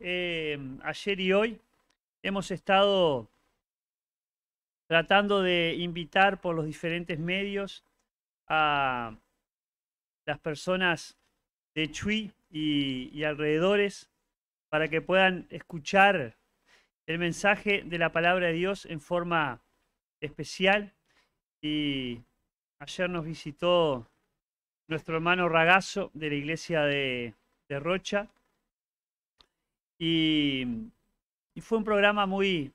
ayer y hoy hemos estado tratando de invitar por los diferentes medios a las personas de Chuy y alrededores para que puedan escuchar el mensaje de la palabra de Dios en forma especial. Y ayer nos visitó nuestro hermano Ragazzo de la iglesia de Rocha y, y fue un programa muy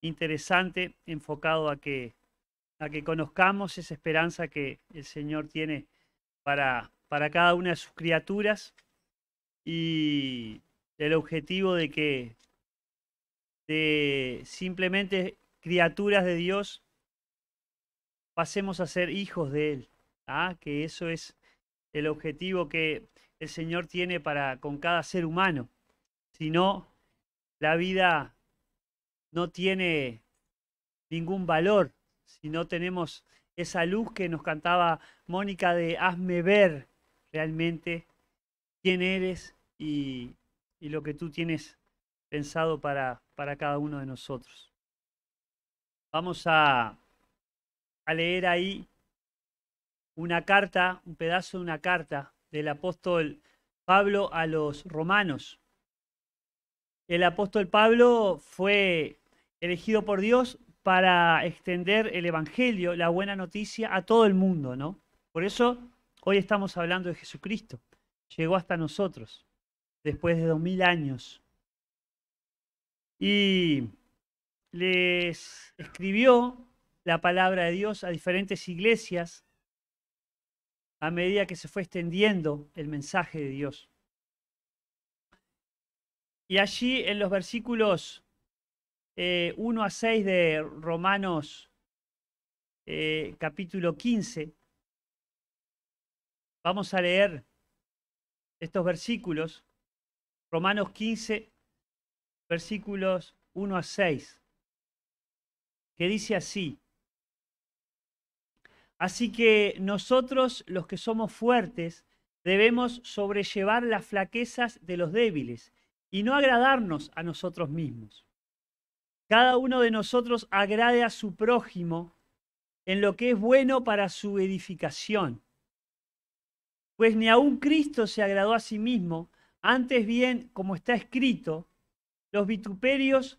interesante, enfocado a que conozcamos esa esperanza que el Señor tiene para cada una de sus criaturas y el objetivo de que de simplemente criaturas de Dios pasemos a ser hijos de Él. Que eso es el objetivo que el Señor tiene para con cada ser humano. Si no, la vida no tiene ningún valor. Si no tenemos esa luz que nos cantaba Mónica de hazme ver realmente quién eres y lo que tú tienes pensado para cada uno de nosotros. Vamos a leer ahí una carta, un pedazo de una carta del apóstol Pablo a los romanos. El apóstol Pablo fue elegido por Dios para extender el evangelio, la buena noticia, a todo el mundo, ¿no? Por eso hoy estamos hablando de Jesucristo. Llegó hasta nosotros después de 2000 años. Y les escribió la palabra de Dios a diferentes iglesias a medida que se fue extendiendo el mensaje de Dios. Y allí en los versículos 1 a 6 de Romanos capítulo 15, vamos a leer estos versículos, Romanos 15, versículos 1 a 6, que dice así: así que nosotros, los que somos fuertes, debemos sobrellevar las flaquezas de los débiles y no agradarnos a nosotros mismos. Cada uno de nosotros agrade a su prójimo en lo que es bueno para su edificación. Pues ni aun Cristo se agradó a sí mismo, antes bien, como está escrito, los vituperios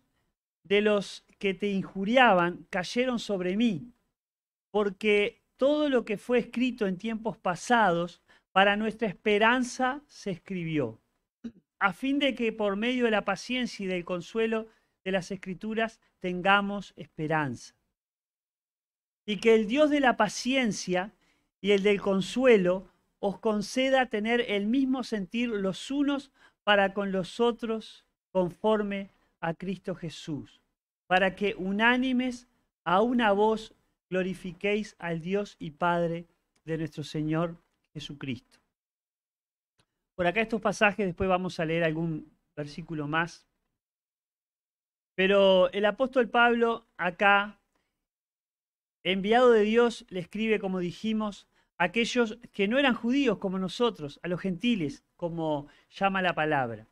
de los que te injuriaban cayeron sobre mí, porque todo lo que fue escrito en tiempos pasados para nuestra esperanza se escribió, a fin de que por medio de la paciencia y del consuelo de las Escrituras tengamos esperanza. Y que el Dios de la paciencia y el del consuelo os conceda tener el mismo sentir los unos para con los otros conforme a Cristo Jesús, para que unánimes a una voz glorifiquéis al Dios y Padre de nuestro Señor Jesucristo. Por acá estos pasajes, después vamos a leer algún versículo más. Pero el apóstol Pablo acá, enviado de Dios, le escribe, como dijimos, a aquellos que no eran judíos como nosotros, a los gentiles, como llama la palabra.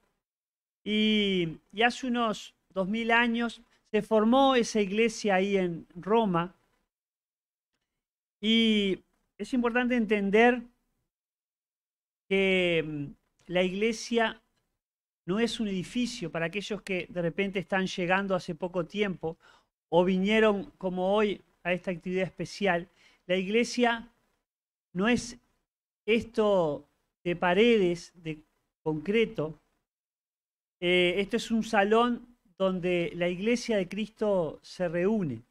Y hace unos 2000 años se formó esa iglesia ahí en Roma. Y es importante entender que la iglesia no es un edificio para aquellos que de repente están llegando hace poco tiempo o vinieron como hoy a esta actividad especial. La iglesia no es esto de paredes, de concreto. Esto es un salón donde la iglesia de Cristo se reúne.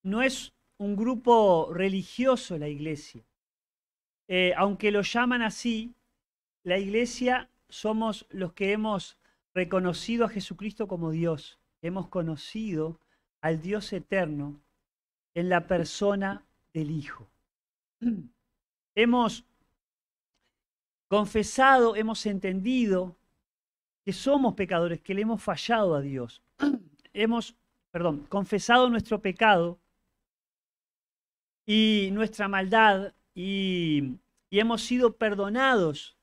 No es un grupo religioso la iglesia. Aunque lo llaman así, la iglesia somos los que hemos reconocido a Jesucristo como Dios. Hemos conocido al Dios eterno en la persona del Hijo. Hemos confesado, hemos entendido que somos pecadores, que le hemos fallado a Dios. Hemos, confesado nuestro pecado y nuestra maldad y hemos sido perdonados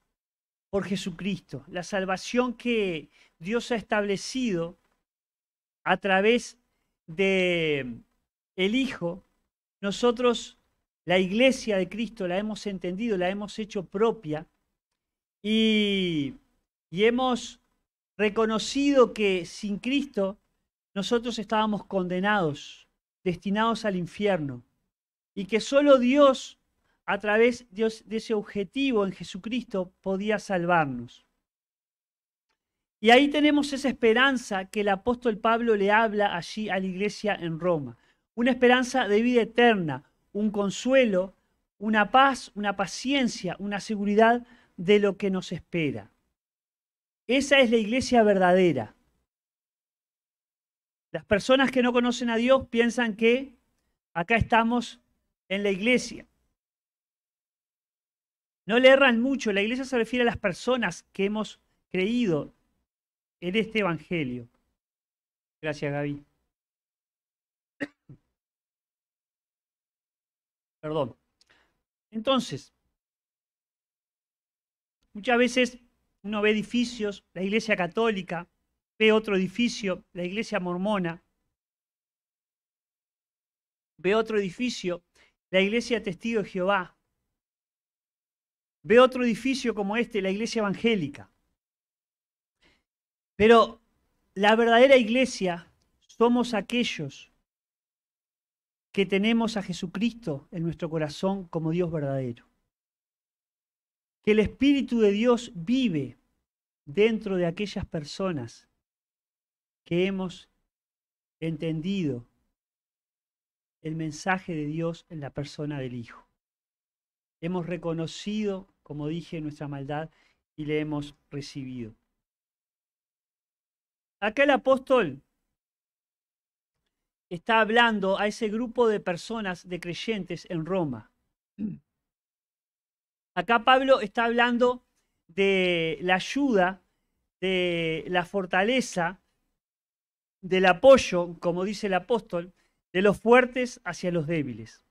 por Jesucristo, la salvación que Dios ha establecido a través de el Hijo. Nosotros, la iglesia de Cristo, la hemos entendido, la hemos hecho propia y hemos reconocido que sin Cristo nosotros estábamos condenados, destinados al infierno, y que solo Dios, a través de ese objetivo en Jesucristo, podía salvarnos. Y ahí tenemos esa esperanza que el apóstol Pablo le habla allí a la iglesia en Roma. Una esperanza de vida eterna, un consuelo, una paz, una paciencia, una seguridad de lo que nos espera. Esa es la iglesia verdadera. Las personas que no conocen a Dios piensan que acá estamos en la iglesia. No le erran mucho, la iglesia se refiere a las personas que hemos creído en este evangelio. Gracias, Gaby. Perdón. Entonces, muchas veces uno ve edificios, la iglesia católica, ve otro edificio, la iglesia mormona, ve otro edificio, la iglesia Testigo de Jehová, ve otro edificio como este, la iglesia evangélica. Pero la verdadera iglesia somos aquellos que tenemos a Jesucristo en nuestro corazón como Dios verdadero. Que el Espíritu de Dios vive dentro de aquellas personas que hemos entendido el mensaje de Dios en la persona del Hijo. Hemos reconocido, como dije, nuestra maldad y le hemos recibido. Acá el apóstol está hablando a ese grupo de personas, de creyentes en Roma. Acá Pablo está hablando de la ayuda, de la fortaleza, del apoyo, como dice el apóstol, de los fuertes hacia los débiles.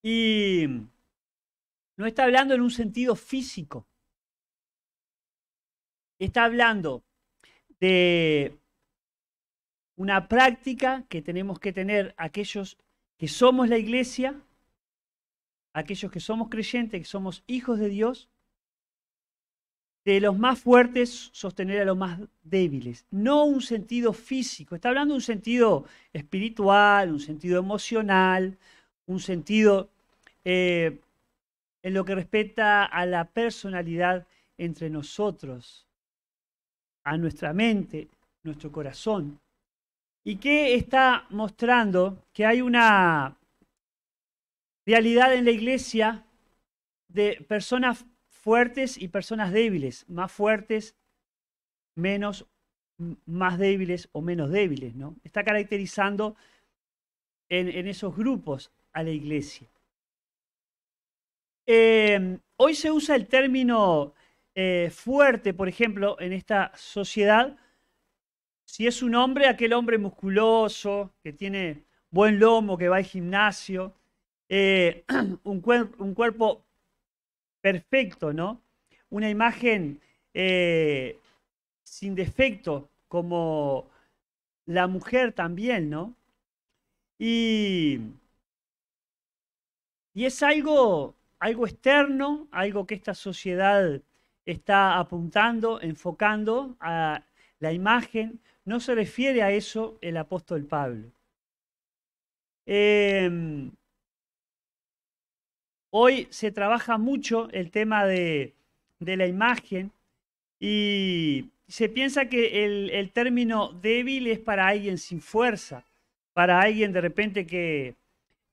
Y no está hablando en un sentido físico. Está hablando de una práctica que tenemos que tener aquellos que somos la iglesia, aquellos que somos creyentes, que somos hijos de Dios, de los más fuertes sostener a los más débiles. No un sentido físico, está hablando de un sentido espiritual, un sentido emocional, un sentido en lo que respecta a la personalidad entre nosotros, a nuestra mente, nuestro corazón. ¿Y qué está mostrando? Que hay una realidad en la iglesia de personas fuertes y personas débiles, más fuertes, más débiles o menos débiles, ¿no? Está caracterizando en esos grupos a la iglesia. Hoy se usa el término fuerte, por ejemplo, en esta sociedad. Si es un hombre, aquel hombre musculoso, que tiene buen lomo, que va al gimnasio, un cuerpo perfecto, ¿no? Una imagen sin defecto, como la mujer también, ¿no? Y es algo externo, algo que esta sociedad está apuntando, enfocando a la imagen. No se refiere a eso el apóstol Pablo. Hoy se trabaja mucho el tema de la imagen y se piensa que el término débil es para alguien sin fuerza, para alguien de repente que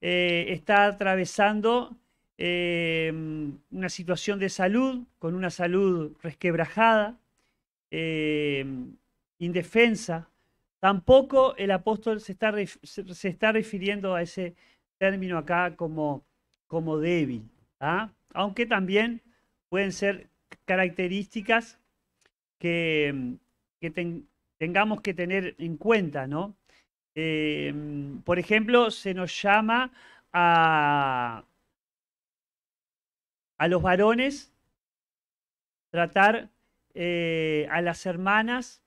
está atravesando una situación de salud, con una salud resquebrajada, indefensa. Tampoco el apóstol se está refiriendo a ese término acá como débil, ¿ah? Aunque también pueden ser características que tengamos que tener en cuenta, ¿no? Por ejemplo, se nos llama a los varones tratar a las hermanas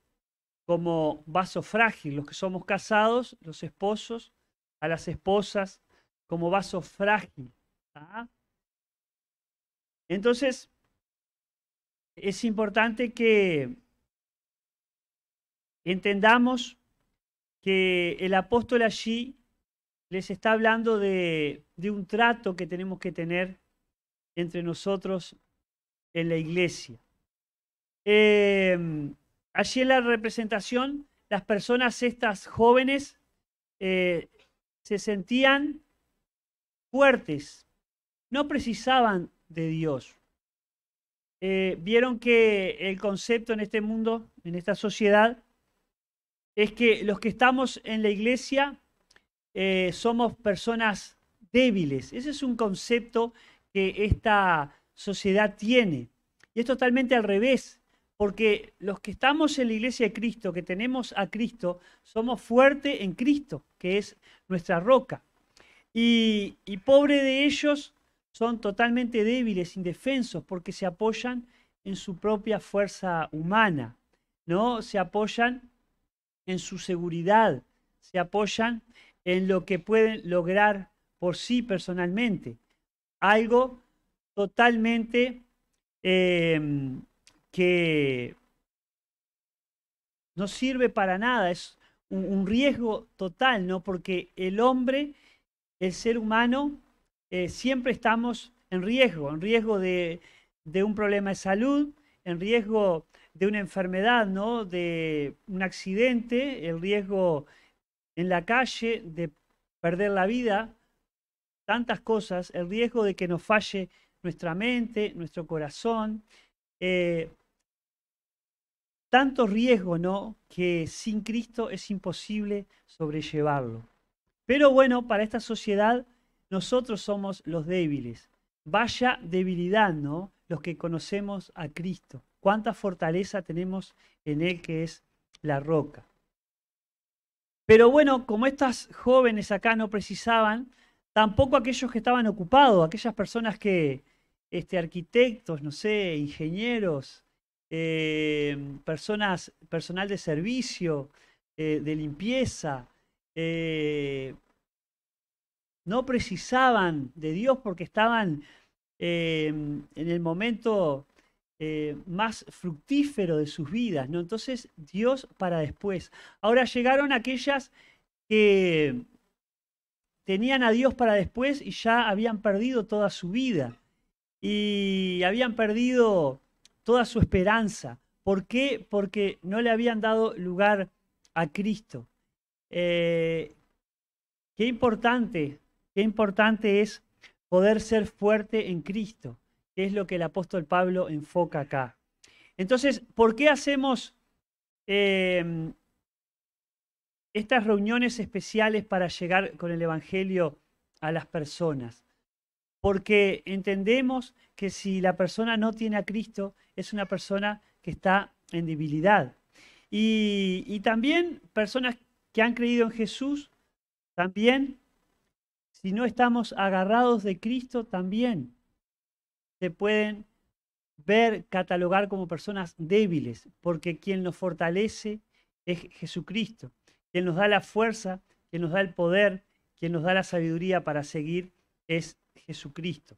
como vaso frágil, los que somos casados, los esposos, a las esposas como vaso frágil. ¿Ah? Entonces, es importante que entendamos que el apóstol allí les está hablando de un trato que tenemos que tener entre nosotros en la iglesia. Allí en la representación, las personas estas jóvenes se sentían fuertes, no precisaban de Dios. Vieron que el concepto en este mundo, en esta sociedad, es que los que estamos en la iglesia somos personas débiles. Ese es un concepto que esta sociedad tiene. Y es totalmente al revés, porque los que estamos en la iglesia de Cristo, que tenemos a Cristo, somos fuertes en Cristo, que es nuestra roca. Y pobre de ellos, son totalmente débiles, indefensos, porque se apoyan en su propia fuerza humana, ¿no? Se apoyan en su seguridad, se apoyan en lo que pueden lograr por sí personalmente. Algo totalmente que no sirve para nada, es un riesgo total, ¿no? Porque el hombre, el ser humano, siempre estamos en riesgo de un problema de salud, en riesgo de una enfermedad, ¿no? De un accidente, el riesgo en la calle de perder la vida, tantas cosas, el riesgo de que nos falle nuestra mente, nuestro corazón, tanto riesgo, ¿no? Que sin Cristo es imposible sobrellevarlo. Pero bueno, para esta sociedad nosotros somos los débiles. Vaya debilidad, ¿no? Los que conocemos a Cristo. Cuánta fortaleza tenemos en Él, que es la roca. Pero bueno, como estas jóvenes acá no precisaban, tampoco aquellos que estaban ocupados, aquellas personas que, arquitectos, no sé, ingenieros, personal de servicio, de limpieza, no precisaban de Dios porque estaban en el momento más fructífero de sus vidas, ¿no? Entonces, Dios para después. Ahora llegaron aquellas que tenían a Dios para después y ya habían perdido toda su vida y habían perdido toda su esperanza. ¿Por qué? Porque no le habían dado lugar a Cristo. Qué importante es poder ser fuerte en Cristo, que es lo que el apóstol Pablo enfoca acá. Entonces, ¿por qué hacemos estas reuniones especiales para llegar con el Evangelio a las personas? Porque entendemos que si la persona no tiene a Cristo, es una persona que está en debilidad. Y también personas que han creído en Jesús, también, si no estamos agarrados de Cristo, también se pueden ver, catalogar como personas débiles, porque quien nos fortalece es Jesucristo, quien nos da la fuerza, quien nos da el poder, quien nos da la sabiduría para seguir es Jesucristo.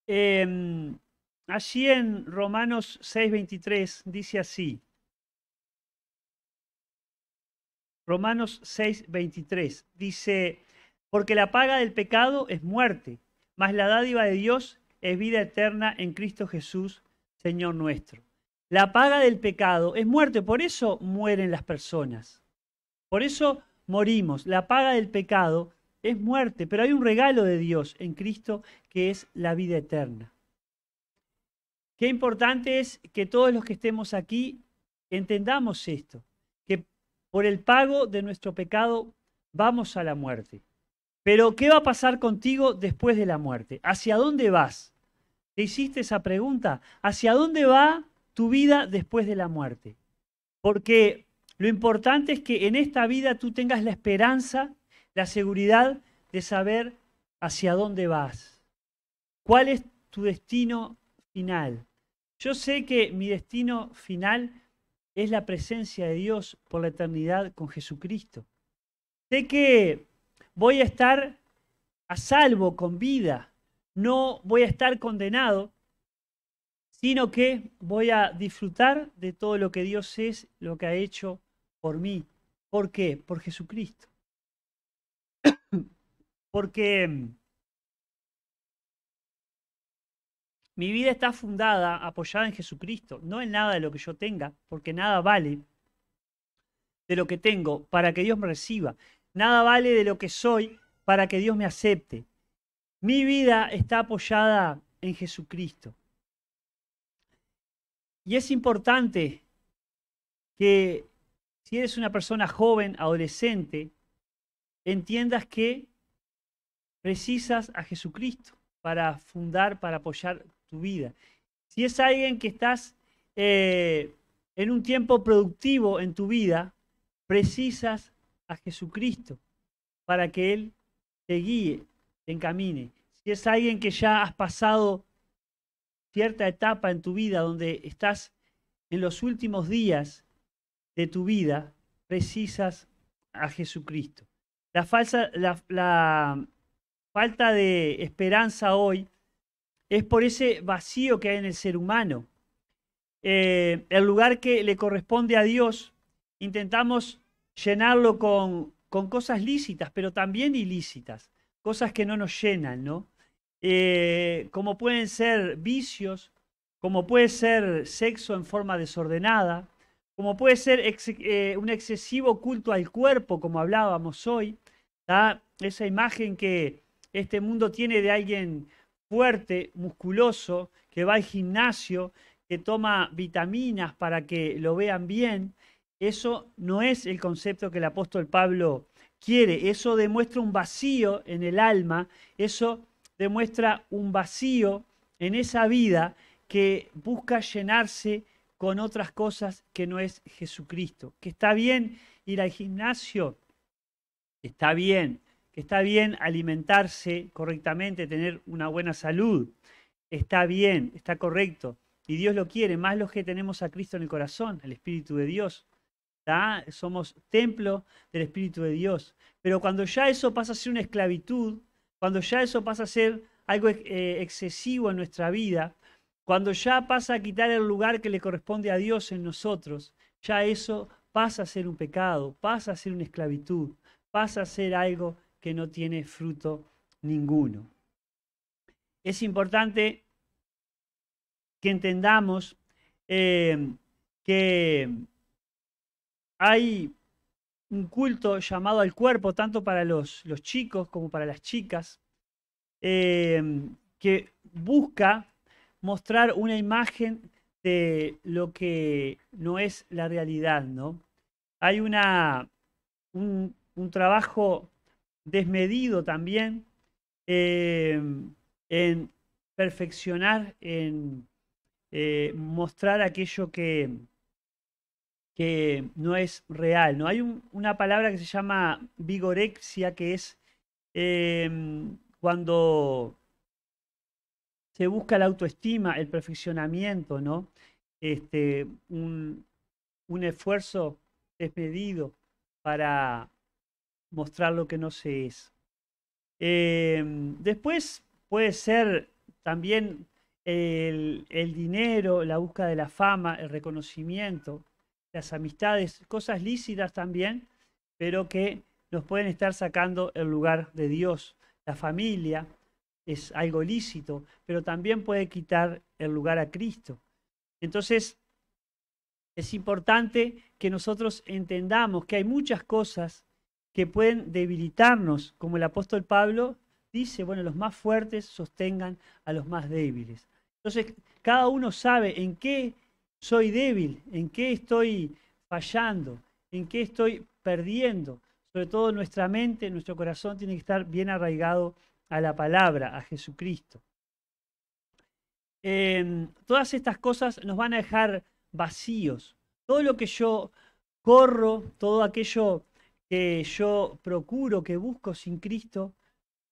Allí en Romanos 6:23 dice así, Romanos 6:23 dice, porque la paga del pecado es muerte, mas la dádiva de Dios es vida eterna en Cristo Jesús, Señor nuestro. La paga del pecado es muerte, por eso mueren las personas. Por eso morimos. La paga del pecado es muerte, pero hay un regalo de Dios en Cristo que es la vida eterna. Qué importante es que todos los que estemos aquí entendamos esto, que por el pago de nuestro pecado vamos a la muerte. Pero ¿qué va a pasar contigo después de la muerte? ¿Hacia dónde vas? ¿Te hiciste esa pregunta? ¿Hacia dónde va tu vida después de la muerte? Porque lo importante es que en esta vida tú tengas la esperanza, la seguridad de saber hacia dónde vas. ¿Cuál es tu destino final? Yo sé que mi destino final es la presencia de Dios por la eternidad con Jesucristo. Sé que voy a estar a salvo con vida, no voy a estar condenado, sino que voy a disfrutar de todo lo que Dios es, lo que ha hecho por mí. ¿Por qué? Por Jesucristo. Porque mi vida está fundada, apoyada en Jesucristo, no en nada de lo que yo tenga, porque nada vale de lo que tengo para que Dios me reciba. Nada vale de lo que soy para que Dios me acepte. Mi vida está apoyada en Jesucristo. Y es importante que si eres una persona joven, adolescente, entiendas que precisas a Jesucristo para fundar, para apoyar tu vida. Si es alguien que estás en un tiempo productivo en tu vida, precisas a Jesucristo para que Él te guíe, te encamine. Si es alguien que ya has pasado cierta etapa en tu vida donde estás en los últimos días de tu vida, precisas a Jesucristo. La falta de esperanza hoy es por ese vacío que hay en el ser humano. El lugar que le corresponde a Dios, intentamos llenarlo con cosas lícitas, pero también ilícitas, cosas que no nos llenan, ¿no? Como pueden ser vicios, como puede ser sexo en forma desordenada, como puede ser un excesivo culto al cuerpo, como hablábamos hoy, ¿tá? Esa imagen que este mundo tiene de alguien fuerte, musculoso, que va al gimnasio, que toma vitaminas para que lo vean bien. Eso no es el concepto que el apóstol Pablo quiere. Eso demuestra un vacío en el alma, eso demuestra un vacío en esa vida que busca llenarse con otras cosas que no es Jesucristo. Que está bien ir al gimnasio, está bien, que está bien alimentarse correctamente, tener una buena salud, está bien, está correcto. Y Dios lo quiere, más los que tenemos a Cristo en el corazón, el Espíritu de Dios. ¿Tá? Somos templo del Espíritu de Dios. Pero cuando ya eso pasa a ser una esclavitud, cuando ya eso pasa a ser algo excesivo en nuestra vida, cuando ya pasa a quitar el lugar que le corresponde a Dios en nosotros, ya eso pasa a ser un pecado, pasa a ser una esclavitud, pasa a ser algo que no tiene fruto ninguno. Es importante que entendamos que hay un culto llamado al cuerpo, tanto para los chicos como para las chicas, que busca mostrar una imagen de lo que no es la realidad, ¿no? Hay un trabajo desmedido también en perfeccionar, en mostrar aquello que no es real, ¿no? Hay una palabra que se llama vigorexia, que es cuando se busca la autoestima, el perfeccionamiento, ¿no? Un esfuerzo desmedido para mostrar lo que no se es. Después puede ser también el dinero, la búsqueda de la fama, el reconocimiento, las amistades, cosas lícitas también, pero que nos pueden estar sacando el lugar de Dios. La familia es algo lícito, pero también puede quitar el lugar a Cristo. Entonces, es importante que nosotros entendamos que hay muchas cosas que pueden debilitarnos, como el apóstol Pablo dice, bueno, los más fuertes sostengan a los más débiles. Entonces, cada uno sabe en qué soy débil, en qué estoy fallando, en qué estoy perdiendo. Sobre todo nuestra mente, nuestro corazón tiene que estar bien arraigado a la palabra, a Jesucristo. Todas estas cosas nos van a dejar vacíos. Todo lo que yo corro, todo aquello que yo procuro, que busco sin Cristo,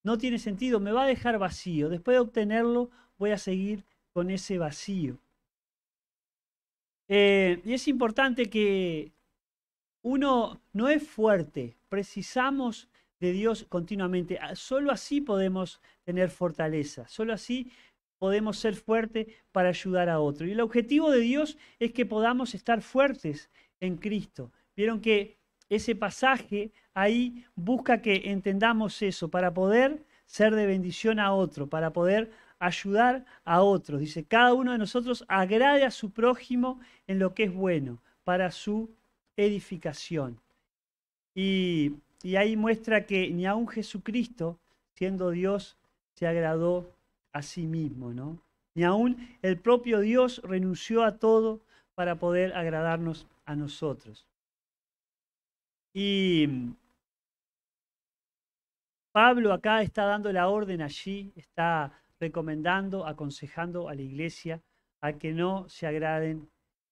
no tiene sentido, me va a dejar vacío. Después de obtenerlo, voy a seguir con ese vacío. Y es importante que uno no es fuerte, precisamos de Dios continuamente. Solo así podemos tener fortaleza, solo así podemos ser fuertes para ayudar a otro. Y el objetivo de Dios es que podamos estar fuertes en Cristo. Vieron que ese pasaje ahí busca que entendamos eso, para poder ser de bendición a otro, para poder ayudar a otros. Dice, cada uno de nosotros agrade a su prójimo en lo que es bueno, para su edificación. Y ahí muestra que ni aun Jesucristo, siendo Dios, se agradó a sí mismo, ¿no? Ni aun el propio Dios renunció a todo para poder agradarnos a nosotros. Y Pablo acá está dando la orden allí, está recomendando, aconsejando a la iglesia a que no se agraden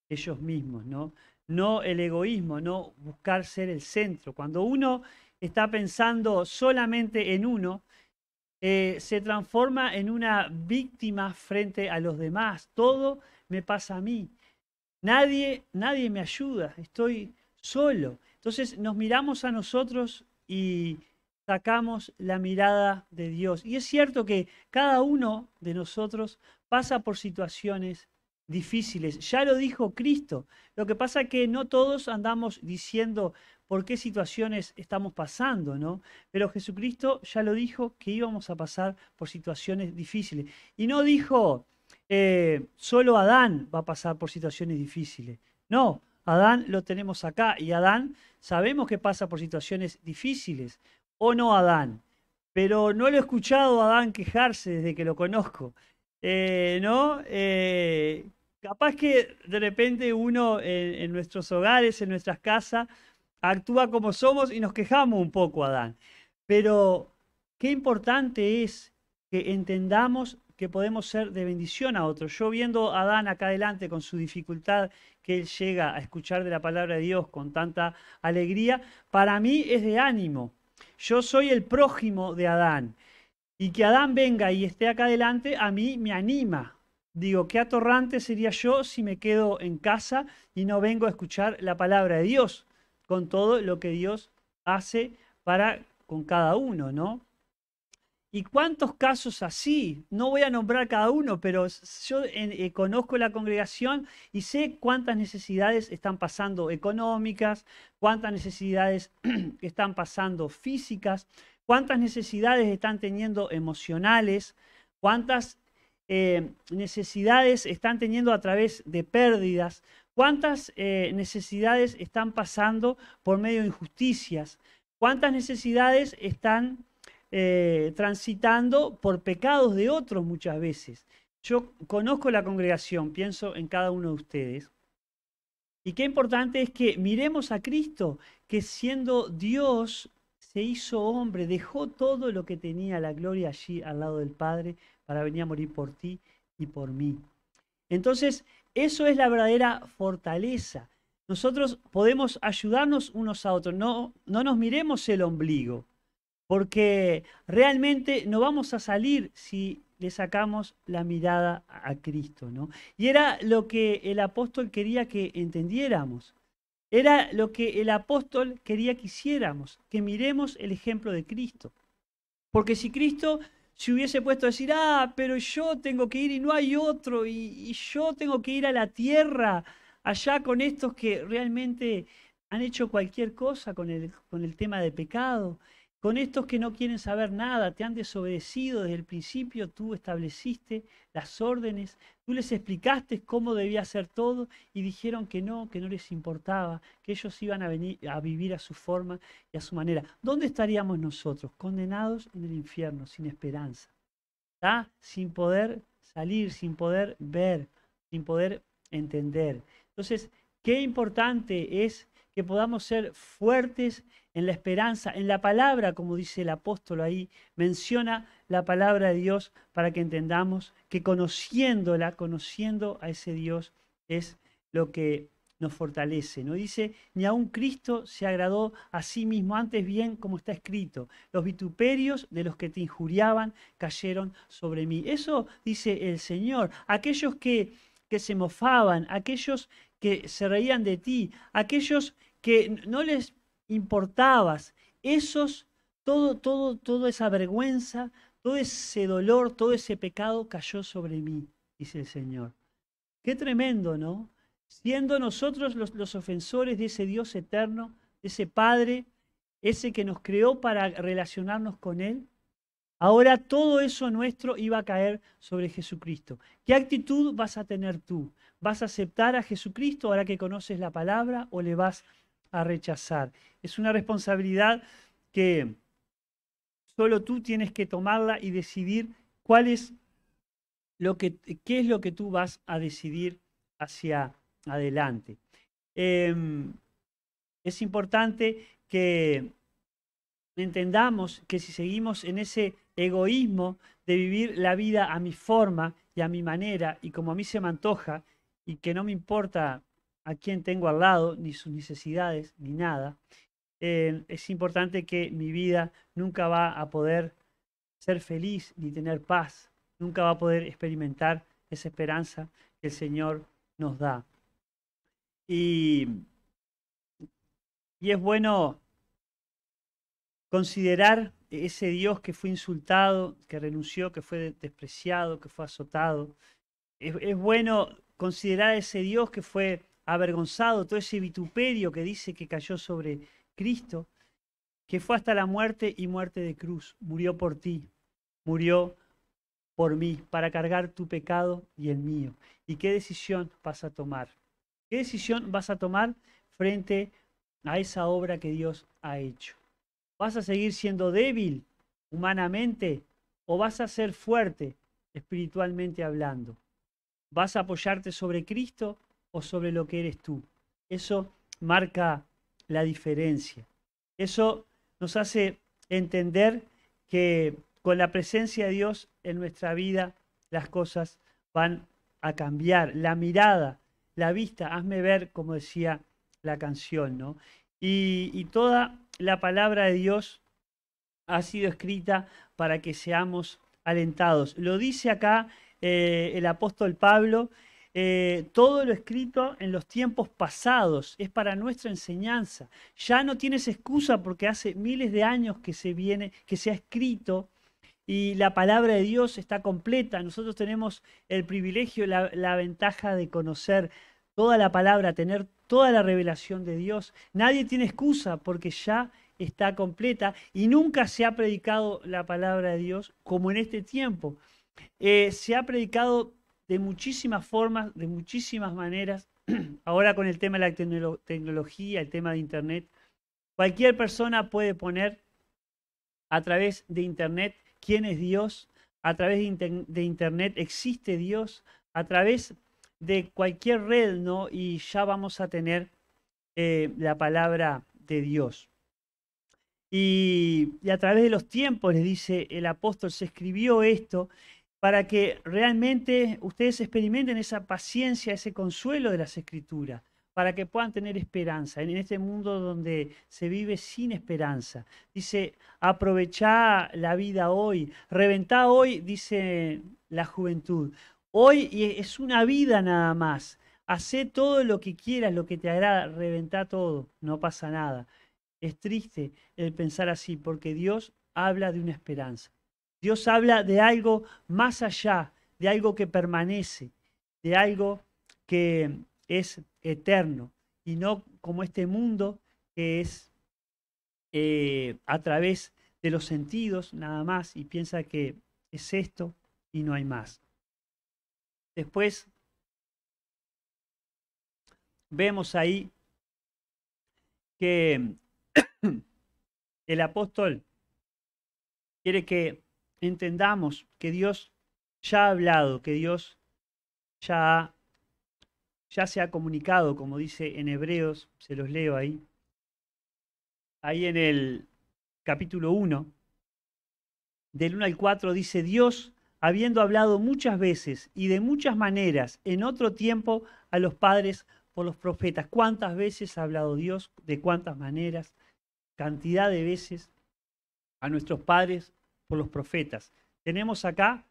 ellos mismos, ¿no? No el egoísmo, no buscar ser el centro. Cuando uno está pensando solamente en uno, se transforma en una víctima frente a los demás. Todo me pasa a mí. Nadie me ayuda, estoy solo. Entonces nos miramos a nosotros y sacamos la mirada de Dios. Y es cierto que cada uno de nosotros pasa por situaciones difíciles. Ya lo dijo Cristo. Lo que pasa es que no todos andamos diciendo por qué situaciones estamos pasando, ¿no? Pero Jesucristo ya lo dijo que íbamos a pasar por situaciones difíciles. Y no dijo, solo Adán va a pasar por situaciones difíciles. No, Adán lo tenemos acá y Adán sabemos que pasa por situaciones difíciles. ¿O no Adán? Pero no lo he escuchado a Adán quejarse desde que lo conozco. ¿No? Capaz que de repente uno en nuestros hogares, en nuestras casas, actúa como somos y nos quejamos un poco, Adán. Pero qué importante es que entendamos que podemos ser de bendición a otros. Yo viendo a Adán acá adelante con su dificultad que él llega a escuchar de la palabra de Dios con tanta alegría, para mí es de ánimo. Yo soy el prójimo de Adán. Y que Adán venga y esté acá adelante, a mí me anima. Digo, qué atorrante sería yo si me quedo en casa y no vengo a escuchar la palabra de Dios, con todo lo que Dios hace para con cada uno, ¿no? ¿Y cuántos casos así? No voy a nombrar cada uno, pero yo conozco la congregación y sé cuántas necesidades están pasando económicas, cuántas necesidades están pasando físicas, cuántas necesidades están teniendo emocionales, cuántas necesidades están teniendo a través de pérdidas, cuántas necesidades están pasando por medio de injusticias, cuántas necesidades están transitando por pecados de otros muchas veces. Yo conozco la congregación, pienso en cada uno de ustedes. Y qué importante es que miremos a Cristo, que siendo Dios se hizo hombre, dejó todo lo que tenía, la gloria allí al lado del Padre, para venir a morir por ti y por mí. Entonces, eso es la verdadera fortaleza. Nosotros podemos ayudarnos unos a otros, no nos miremos el ombligo, porque realmente no vamos a salir si le sacamos la mirada a Cristo, ¿no? Y era lo que el apóstol quería que entendiéramos. Era lo que el apóstol quería que hiciéramos, que miremos el ejemplo de Cristo. Porque si Cristo se hubiese puesto a decir, pero yo tengo que ir y no hay otro, y yo tengo que ir a la tierra, allá con estos que realmente han hecho cualquier cosa con el tema de pecado, con estos que no quieren saber nada, te han desobedecido desde el principio, tú estableciste las órdenes, tú les explicaste cómo debía ser todo y dijeron que no les importaba, que ellos iban a venir a vivir a su forma y a su manera. ¿Dónde estaríamos nosotros? Condenados en el infierno, sin esperanza, ¿tá? Sin poder salir, sin poder ver, sin poder entender. Entonces, qué importante es que podamos ser fuertes en la esperanza, en la palabra, como dice el apóstol ahí, menciona la palabra de Dios para que entendamos que conociéndola, conociendo a ese Dios, es lo que nos fortalece. No dice, ni aun Cristo se agradó a sí mismo, antes bien, como está escrito, los vituperios de los que te injuriaban cayeron sobre mí. Eso dice el Señor. Aquellos que que se mofaban, aquellos que se reían de ti, aquellos que no les importabas, esos, toda esa vergüenza, todo ese dolor, todo ese pecado cayó sobre mí, dice el Señor. Qué tremendo, ¿no? Siendo nosotros los ofensores de ese Dios eterno, de ese Padre, ese que nos creó para relacionarnos con Él, ahora todo eso nuestro iba a caer sobre Jesucristo. ¿Qué actitud vas a tener tú? ¿Vas a aceptar a Jesucristo ahora que conoces la palabra o le vas a rechazar? Es una responsabilidad que solo tú tienes que tomarla y decidir cuál es qué es lo que tú vas a decidir hacia adelante. Es importante que entendamos que si seguimos en ese egoísmo de vivir la vida a mi forma y a mi manera y como a mí se me antoja y que no me importa a quién tengo al lado, ni sus necesidades, ni nada, es importante que mi vida nunca va a poder ser feliz ni tener paz, nunca va a poder experimentar esa esperanza que el Señor nos da. Y es bueno considerar ese Dios que fue insultado, que renunció, que fue despreciado, que fue azotado. Es bueno considerar a ese Dios que fue avergonzado, todo ese vituperio que dice que cayó sobre Cristo, que fue hasta la muerte y muerte de cruz. Murió por ti, murió por mí, para cargar tu pecado y el mío. ¿Y qué decisión vas a tomar? ¿Qué decisión vas a tomar frente a esa obra que Dios ha hecho? ¿Vas a seguir siendo débil humanamente o vas a ser fuerte espiritualmente hablando? ¿Vas a apoyarte sobre Cristo o sobre lo que eres tú? Eso marca la diferencia. Eso nos hace entender que con la presencia de Dios en nuestra vida las cosas van a cambiar. La mirada, la vista, hazme ver, como decía la canción, ¿no? Y toda la palabra de Dios ha sido escrita para que seamos alentados. Lo dice acá el apóstol Pablo, todo lo escrito en los tiempos pasados es para nuestra enseñanza. Ya no tienes excusa porque hace miles de años que se ha escrito y la palabra de Dios está completa. Nosotros tenemos el privilegio, la ventaja de conocer toda la palabra, tener toda la revelación de Dios. Nadie tiene excusa porque ya está completa y nunca se ha predicado la palabra de Dios como en este tiempo. Se ha predicado de muchísimas formas, de muchísimas maneras. Ahora con el tema de la tecnología, el tema de Internet, cualquier persona puede poner a través de Internet quién es Dios, a través de Internet existe Dios, a través de cualquier red, ¿no? Y ya vamos a tener la palabra de Dios. Y a través de los tiempos, les dice el apóstol, se escribió esto para que realmente ustedes experimenten esa paciencia, ese consuelo de las Escrituras, para que puedan tener esperanza en este mundo donde se vive sin esperanza. Dice, aprovechá la vida hoy, reventá hoy, dice la juventud. Hoy es una vida nada más. Hacé todo lo que quieras, lo que te agrada, reventá todo, no pasa nada. Es triste el pensar así, porque Dios habla de una esperanza. Dios habla de algo más allá, de algo que permanece, de algo que es eterno y no como este mundo que es a través de los sentidos nada más y piensa que es esto y no hay más. Después vemos ahí que el apóstol quiere que entendamos que Dios ya ha hablado, que Dios ya se ha comunicado, como dice en Hebreos, se los leo ahí. Ahí en el capítulo 1, del 1 al 4, dice, Dios, habiendo hablado muchas veces y de muchas maneras en otro tiempo a los padres por los profetas. ¿Cuántas veces ha hablado Dios? ¿De cuántas maneras? Cantidad de veces a nuestros padres por los profetas. Tenemos acá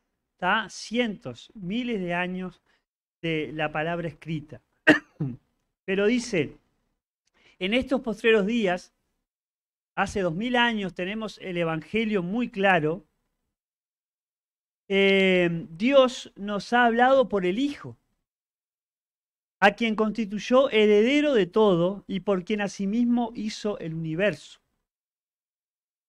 cientos, miles de años de la palabra escrita. Pero dice, en estos postreros días, hace 2000 años, tenemos el Evangelio muy claro. Dios nos ha hablado por el Hijo, a quien constituyó heredero de todo y por quien asimismo hizo el universo.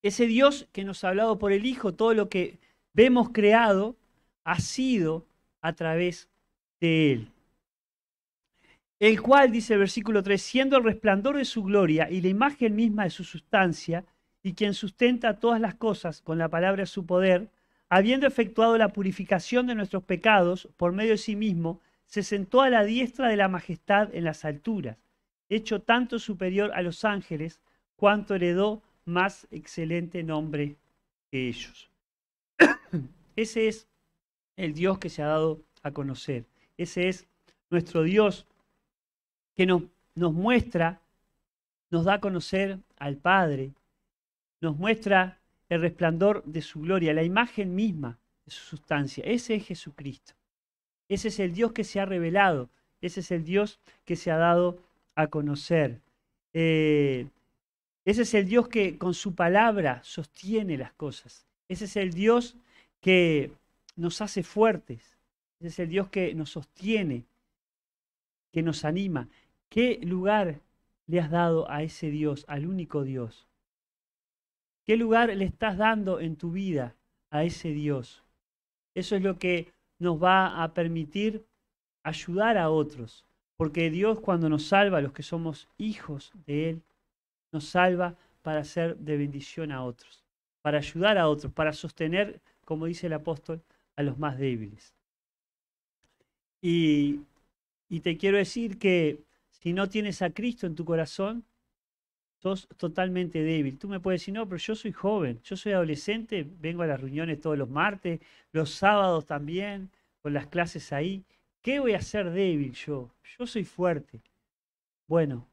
Ese Dios que nos ha hablado por el Hijo, todo lo que vemos creado, ha sido a través de Él. El cual, dice el versículo 3, siendo el resplandor de su gloria y la imagen misma de su sustancia, y quien sustenta todas las cosas con la palabra de su poder, habiendo efectuado la purificación de nuestros pecados por medio de sí mismo, se sentó a la diestra de la majestad en las alturas, hecho tanto superior a los ángeles, cuanto heredó más excelente nombre que ellos. Ese es el Dios que se ha dado a conocer. Ese es nuestro Dios que nos muestra, nos da a conocer al Padre, nos muestra el resplandor de su gloria, la imagen misma de su sustancia. Ese es Jesucristo. Ese es el Dios que se ha revelado. Ese es el Dios que se ha dado a conocer. Ese es el Dios que con su palabra sostiene las cosas. Ese es el Dios que nos hace fuertes. Ese es el Dios que nos sostiene, que nos anima. ¿Qué lugar le has dado a ese Dios, al único Dios? ¿Qué lugar le estás dando en tu vida a ese Dios? Eso es lo que nos va a permitir ayudar a otros. Porque Dios, cuando nos salva a los que somos hijos de Él, nos salva para ser de bendición a otros, para ayudar a otros, para sostener, como dice el apóstol, a los más débiles. Y te quiero decir que si no tienes a Cristo en tu corazón, sos totalmente débil. Tú me puedes decir, no, pero yo soy joven, yo soy adolescente, vengo a las reuniones todos los martes, los sábados también, con las clases ahí. ¿Qué voy a ser débil yo? Yo soy fuerte. Bueno,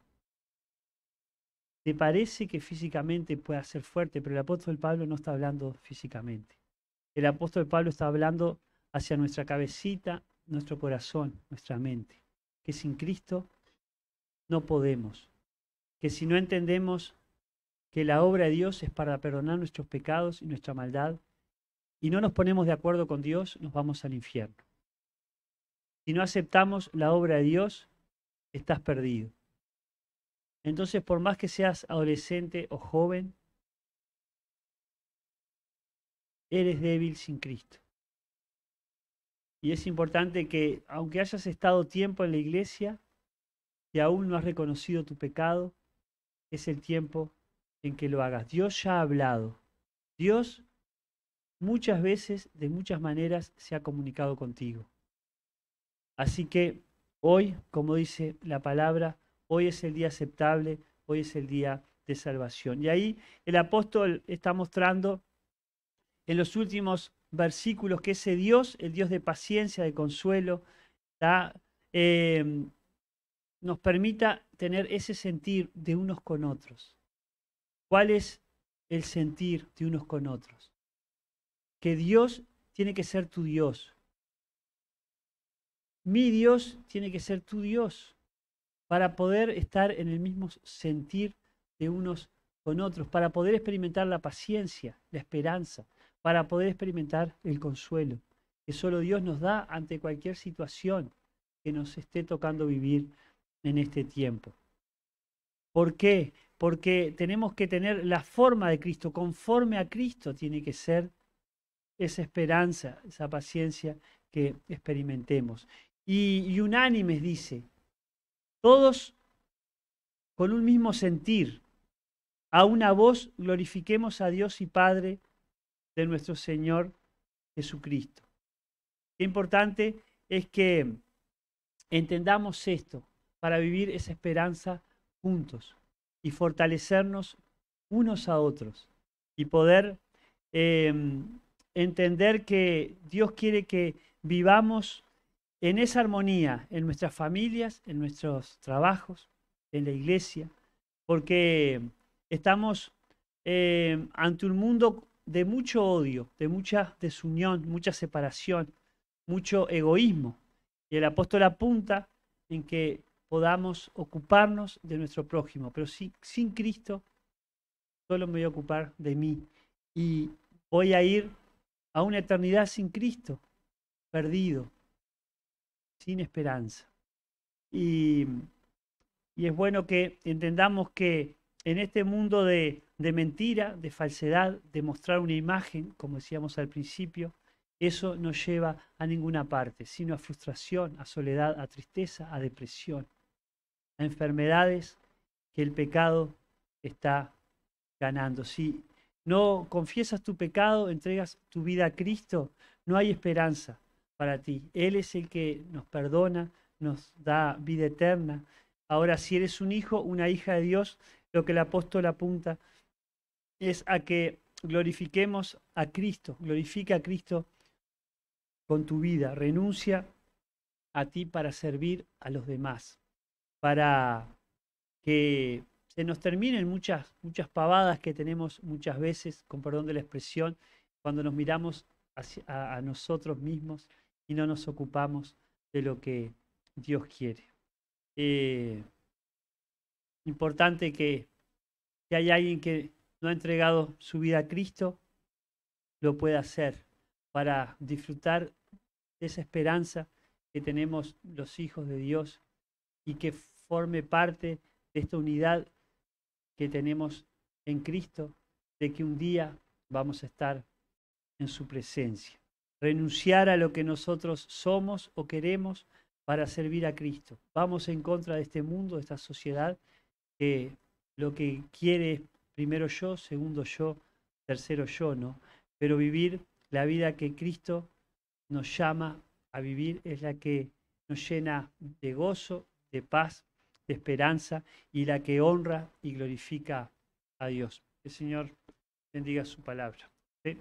te parece que físicamente puedas ser fuerte, pero el apóstol Pablo no está hablando físicamente. El apóstol Pablo está hablando hacia nuestra cabecita, nuestro corazón, nuestra mente, que sin Cristo no podemos. Que si no entendemos que la obra de Dios es para perdonar nuestros pecados y nuestra maldad, y no nos ponemos de acuerdo con Dios, nos vamos al infierno. Si no aceptamos la obra de Dios, estás perdido. Entonces, por más que seas adolescente o joven, eres débil sin Cristo. Y es importante que, aunque hayas estado tiempo en la iglesia, si aún no has reconocido tu pecado, es el tiempo en que lo hagas. Dios ya ha hablado. Dios muchas veces, de muchas maneras, se ha comunicado contigo. Así que hoy, como dice la palabra, hoy es el día aceptable, hoy es el día de salvación. Y ahí el apóstol está mostrando en los últimos versículos que ese Dios, el Dios de paciencia, de consuelo, nos permita tener ese sentir de unos con otros. ¿Cuál es el sentir de unos con otros? Que Dios tiene que ser tu Dios. Mi Dios tiene que ser tu Dios para poder estar en el mismo sentir de unos con otros, para poder experimentar la paciencia, la esperanza, para poder experimentar el consuelo que solo Dios nos da ante cualquier situación que nos esté tocando vivir en este tiempo. ¿Por qué? Porque tenemos que tener la forma de Cristo, conforme a Cristo tiene que ser esa esperanza, esa paciencia que experimentemos. Y unánimes dice, todos con un mismo sentir, a una voz glorifiquemos a Dios y Padre de nuestro Señor Jesucristo. Qué importante es que entendamos esto para vivir esa esperanza juntos y fortalecernos unos a otros y poder entender que Dios quiere que vivamos en esa armonía en nuestras familias, en nuestros trabajos, en la iglesia, porque estamos ante un mundo de mucho odio, de mucha desunión, mucha separación, mucho egoísmo. Y el apóstol apunta en que podamos ocuparnos de nuestro prójimo, pero sin Cristo solo me voy a ocupar de mí y voy a ir a una eternidad sin Cristo, perdido, sin esperanza. Y es bueno que entendamos que en este mundo de mentira, de falsedad, de mostrar una imagen, como decíamos al principio, eso no lleva a ninguna parte, sino a frustración, a soledad, a tristeza, a depresión, a enfermedades que el pecado está ganando. Si no confiesas tu pecado, entregas tu vida a Cristo, no hay esperanza para ti. Él es el que nos perdona, nos da vida eterna. Ahora, si eres un hijo, una hija de Dios, lo que el apóstol apunta es a que glorifiquemos a Cristo, glorifica a Cristo con tu vida, renuncia a ti para servir a los demás, para que se nos terminen muchas pavadas que tenemos muchas veces, con perdón de la expresión, cuando nos miramos a nosotros mismos y no nos ocupamos de lo que Dios quiere. Importante que hay alguien que no ha entregado su vida a Cristo, lo pueda hacer para disfrutar de esa esperanza que tenemos los hijos de Dios y que forme parte de esta unidad que tenemos en Cristo, de que un día vamos a estar en su presencia. Renunciar a lo que nosotros somos o queremos para servir a Cristo. Vamos en contra de este mundo, de esta sociedad, que lo que quiere es primero yo, segundo yo, tercero yo, ¿no? Pero vivir la vida que Cristo nos llama a vivir es la que nos llena de gozo, de paz, de esperanza y la que honra y glorifica a Dios. Que el Señor bendiga su palabra. ¿Sí?